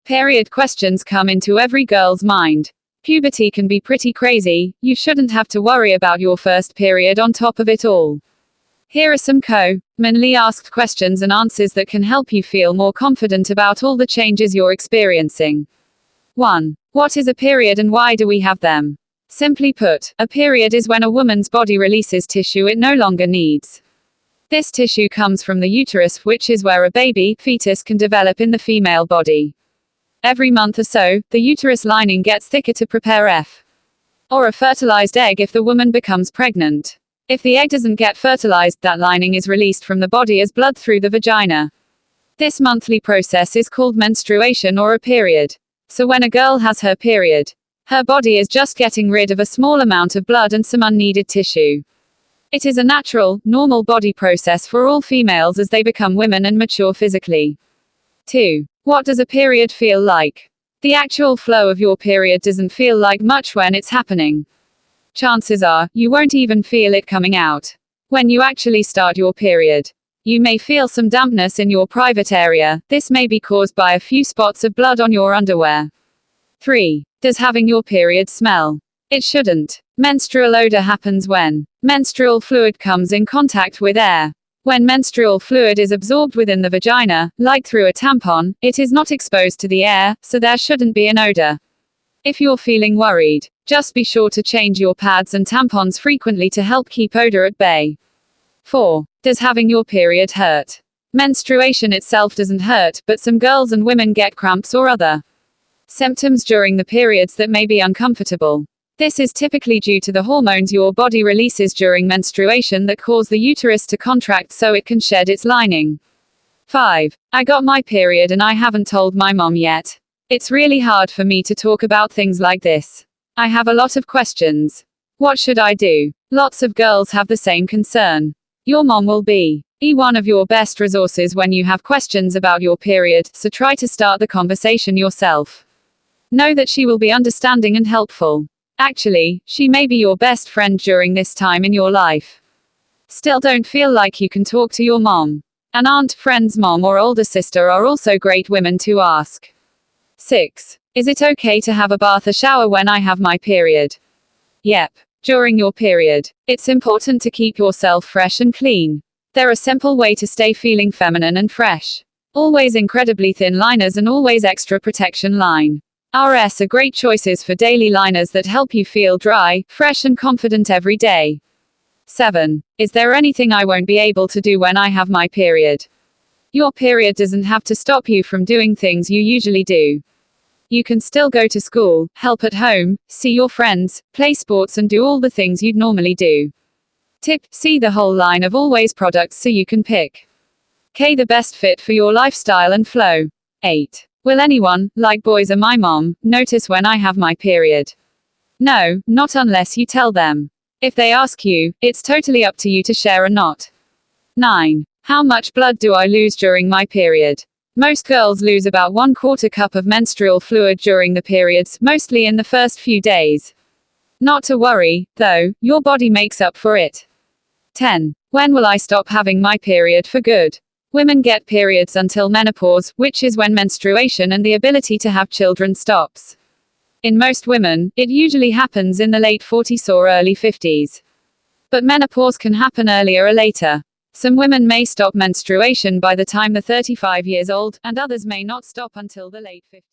Period questions come into every girl's mind. Puberty can be pretty crazy. You shouldn't have to worry about your first period on top of it all. Here are some commonly asked questions and answers that can help you feel more confident about all the changes you're experiencing. 1. What is a period and why do we have them? Simply put, a period is when a woman's body releases tissue it no longer needs. This tissue comes from the uterus, which is where a baby, fetus, can develop in the female body. Every month or so, the uterus lining gets thicker to prepare or a fertilized egg if the woman becomes pregnant. If the egg doesn't get fertilized, that lining is released from the body as blood through the vagina. This monthly process is called menstruation or a period. So when a girl has her period, her body is just getting rid of a small amount of blood and some unneeded tissue. It is a natural, normal body process for all females as they become women and mature physically. 2. What does a period feel like? The actual flow of your period doesn't feel like much when it's happening. Chances are, you won't even feel it coming out. When you actually start your period, you may feel some dampness in your private area. This may be caused by a few spots of blood on your underwear. 3. Does having your period smell? It shouldn't. Menstrual odor happens when menstrual fluid comes in contact with air. When menstrual fluid is absorbed within the vagina, like through a tampon, it is not exposed to the air, so there shouldn't be an odor. If you're feeling worried, just be sure to change your pads and tampons frequently to help keep odor at bay. 4. Does having your period hurt? Menstruation itself doesn't hurt, but some girls and women get cramps or other symptoms during the periods that may be uncomfortable. This is typically due to the hormones your body releases during menstruation that cause the uterus to contract so it can shed its lining. 5. I got my period and I haven't told my mom yet. It's really hard for me to talk about things like this. I have a lot of questions. What should I do? Lots of girls have the same concern. Your mom will be one of your best resources when you have questions about your period, so try to start the conversation yourself. Know that she will be understanding and helpful. Actually, she may be your best friend during this time in your life. Still, don't feel like you can talk to your mom. An aunt, friend's mom, or older sister are also great women to ask. 6. Is it okay to have a bath or shower when I have my period? Yep. During your period, it's important to keep yourself fresh and clean. They're a simple way to stay feeling feminine and fresh. Always incredibly thin liners and always extra protection line. RS are great choices for daily liners that help you feel dry, fresh and confident every day. 7. Is there anything I won't be able to do when I have my period? Your period doesn't have to stop you from doing things you usually do. You can still go to school, help at home, see your friends, play sports and do all the things you'd normally do. Tip: see the whole line of Always products so you can pick the best fit for your lifestyle and flow. 8. Will anyone, like boys or my mom, notice when I have my period? No, not unless you tell them. If they ask you, it's totally up to you to share or not. 9. How much blood do I lose during my period? Most girls lose about 1/4 cup of menstrual fluid during the periods, mostly in the first few days. Not to worry, though, your body makes up for it. 10. When will I stop having my period for good? Women get periods until menopause, which is when menstruation and the ability to have children stops. In most women, it usually happens in the late 40s or early 50s. But menopause can happen earlier or later. Some women may stop menstruation by the time they're 35 years old, and others may not stop until the late 50s.